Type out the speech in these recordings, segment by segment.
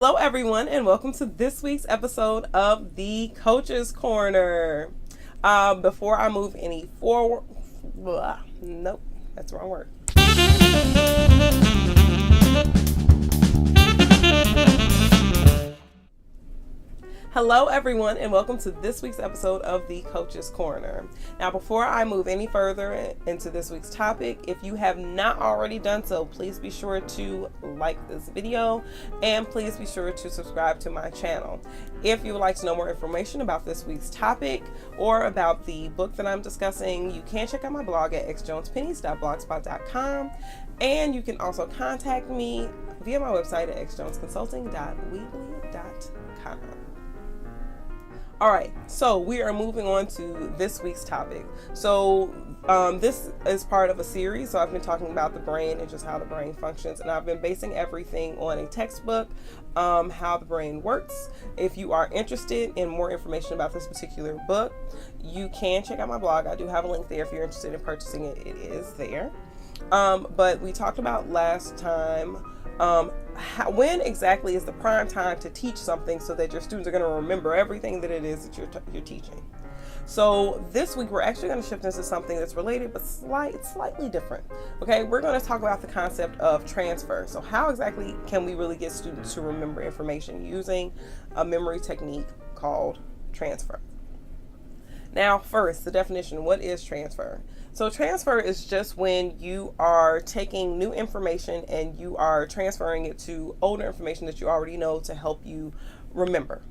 Hello, everyone, and welcome to this week's episode of the Coach's Corner. Before I move any forward, nope, that's the wrong word. Hello, everyone, and welcome to this week's episode of the Coach's Corner. Now, before I move any further into this week's topic, if you have not already done so, please be sure to like this video and please be sure to subscribe to my channel. If you would like to know more information about this week's topic or about the book that I'm discussing, you can check out my blog at xjonespennies.blogspot.com, and you can also contact me via my website at xjonesconsulting.weebly.com. All right, so we are moving on to this week's topic. So this is part of a series. So I've been talking about the brain and just how the brain functions, and I've been basing everything on a textbook, how the brain works. If you are interested in more information about this particular book, you can check out my blog. I do have a link there if you're interested in purchasing it. It is there. But we talked about last time when exactly is the prime time to teach something so that your students are going to remember everything that it is that you're teaching. So this week we're actually going to shift into something that's related but slightly different. Okay, we're going to talk about the concept of transfer. So how exactly can we really get students to remember information using a memory technique called transfer? Now, first, the definition. What is transfer? So transfer is just when you are taking new information and you are transferring it to older information that you already know to help you remember.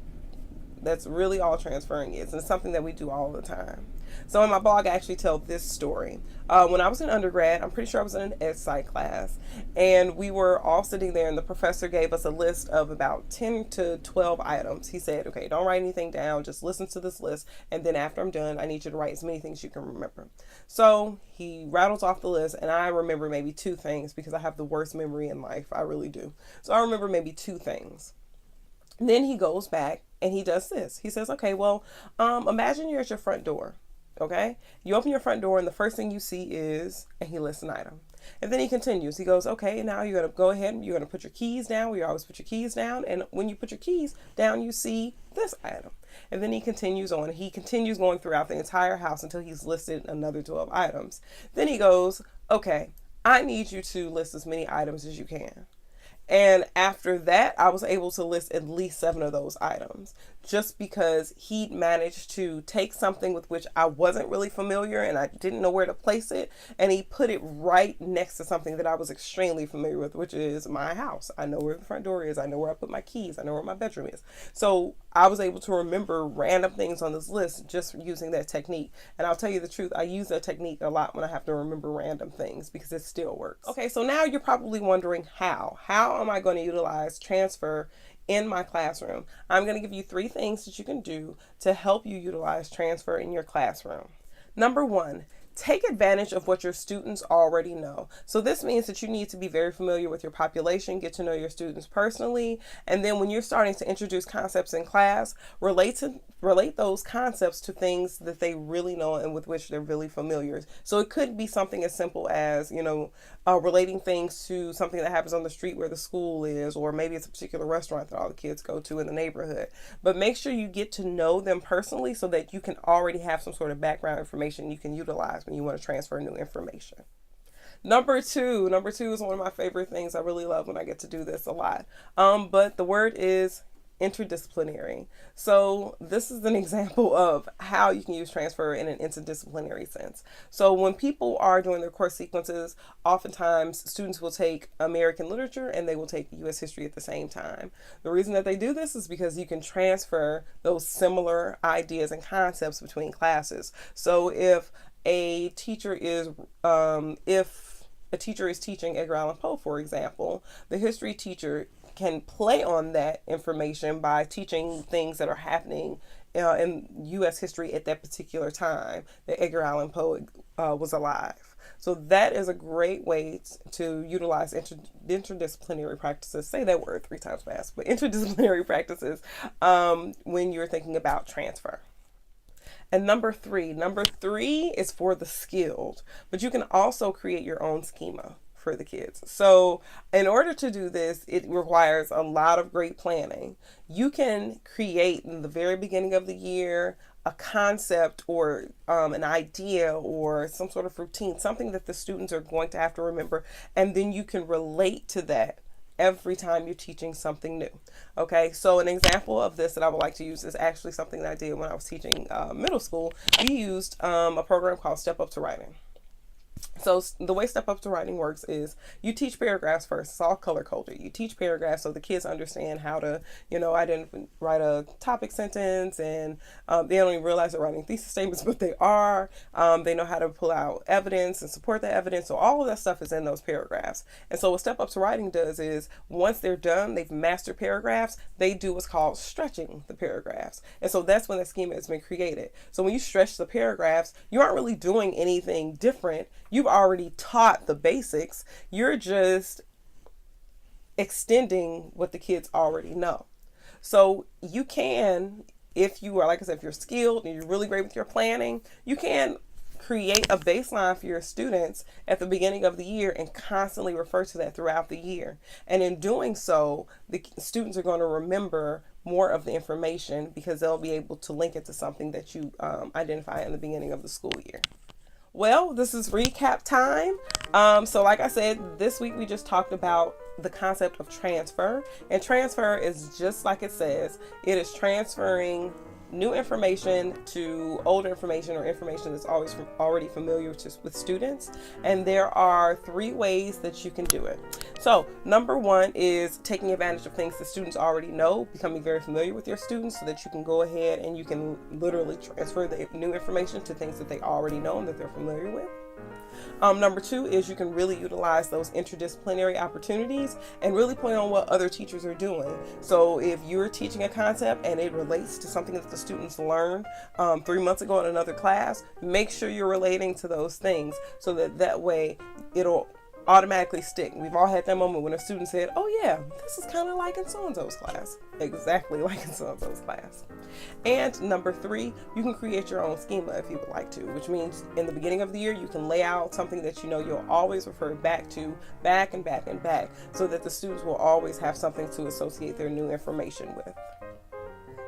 That's really all transferring is, and it's something that we do all the time. So in my blog, I actually tell this story. When I was in undergrad, I'm pretty sure I was in an ed psych class, and we were all sitting there, and the professor gave us a list of about 10 to 12 items. He said, okay, don't write anything down, just listen to this list, and then after I'm done, I need you to write as many things you can remember. So he rattles off the list, and I remember maybe two things because I have the worst memory in life. I really do. So I remember maybe two things. And then he goes back and he does this. He says, okay, well, imagine you're at your front door. Okay, you open your front door and the first thing you see is, and he lists an item. And then he continues. He goes, okay, now you're going to go ahead and you're going to put your keys down. We always put your keys down. And when you put your keys down, you see this item. And then he continues on. He continues going throughout the entire house until he's listed another 12 items. Then he goes, okay, I need you to list as many items as you can. And after that, I was able to list at least 7 of those items just because he managed to take something with which I wasn't really familiar and I didn't know where to place it. And he put it right next to something that I was extremely familiar with, which is my house. I know where the front door is. I know where I put my keys. I know where my bedroom is. So I was able to remember random things on this list just using that technique. And I'll tell you the truth, I use that technique a lot when I have to remember random things because it still works. Okay, so now you're probably wondering how am I going to utilize transfer in my classroom? I'm going to give you 3 things that you can do to help you utilize transfer in your classroom. Number 1, take advantage of what your students already know. So this means that you need to be very familiar with your population, get to know your students personally, and then when you're starting to introduce concepts in class, relate those concepts to things that they really know and with which they're really familiar. So it could be something as simple as, relating things to something that happens on the street where the school is, or maybe it's a particular restaurant that all the kids go to in the neighborhood. But make sure you get to know them personally so that you can already have some sort of background information you can utilize when you want to transfer new information. Number two is one of my favorite things. I really love when I get to do this a lot. But the word is interdisciplinary. So this is an example of how you can use transfer in an interdisciplinary sense. So when people are doing their course sequences, oftentimes students will take American literature and they will take U.S. history at the same time. The reason that they do this is because you can transfer those similar ideas and concepts between classes. So if a teacher is teaching Edgar Allan Poe, for example, the history teacher can play on that information by teaching things that are happening in U.S. history at that particular time that Edgar Allan Poe was alive. So that is a great way to utilize interdisciplinary practices. Say that word 3 times fast, but interdisciplinary practices when you're thinking about transfer. And number three is for the skilled, but you can also create your own schema for the kids. So in order to do this, it requires a lot of great planning. You can create in the very beginning of the year a concept or an idea or some sort of routine, something that the students are going to have to remember, and then you can relate to that every time you're teaching something new. Okay, so an example of this that I would like to use is actually something that I did when I was teaching middle school. We used a program called Step Up to Writing. So the way Step Up to Writing works is you teach paragraphs first. It's all color coded. You teach paragraphs so the kids understand how to, write a topic sentence, and they don't even realize they're writing thesis statements, but they are. They know how to pull out evidence and support the evidence. So all of that stuff is in those paragraphs. And so what Step Up to Writing does is once they're done, they've mastered paragraphs, they do what's called stretching the paragraphs. And so that's when the schema has been created. So when you stretch the paragraphs, you aren't really doing anything different. You've already taught the basics. You're just extending what the kids already know. So you can, if you are, like I said, if you're skilled and you're really great with your planning, you can create a baseline for your students at the beginning of the year and constantly refer to that throughout the year. And in doing so, the students are going to remember more of the information because they'll be able to link it to something that you identify in the beginning of the school year. Well, this is recap time. So like I said, this week we just talked about the concept of transfer. And transfer is just like it says. It is transferring new information to older information or information that's always already familiar with students. And there are 3 ways that you can do it. So number 1 is taking advantage of things that students already know, becoming very familiar with your students so that you can go ahead and you can literally transfer the new information to things that they already know and that they're familiar with. Number 2 is you can really utilize those interdisciplinary opportunities and really point on what other teachers are doing. So if you're teaching a concept and it relates to something that the students learned 3 months ago in another class, make sure you're relating to those things so that way it'll automatically stick. We've all had that moment when a student said, oh yeah, this is kind of like in so-and-so's class. Exactly like in so-and-so's class. And number 3, you can create your own schema if you would like to, which means in the beginning of the year, you can lay out something that you know you'll always refer back to, back and back and back, so that the students will always have something to associate their new information with.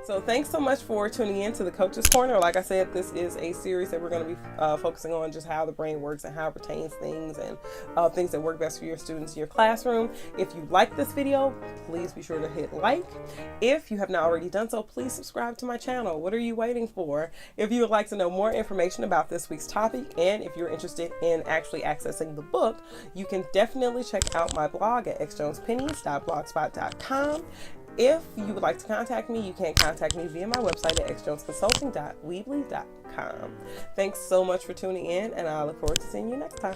So thanks so much for tuning in to the Coach's Corner. Like I said, this is a series that we're going to be focusing on just how the brain works and how it retains things and things that work best for your students in your classroom. If you like this video, please be sure to hit like. If you have not already done so, please subscribe to my channel. What are you waiting for? If you would like to know more information about this week's topic, and if you're interested in actually accessing the book, you can definitely check out my blog at xjonespennies.blogspot.com. If you would like to contact me, you can contact me via my website at xjonesconsulting.weebly.com. Thanks so much for tuning in, and I look forward to seeing you next time.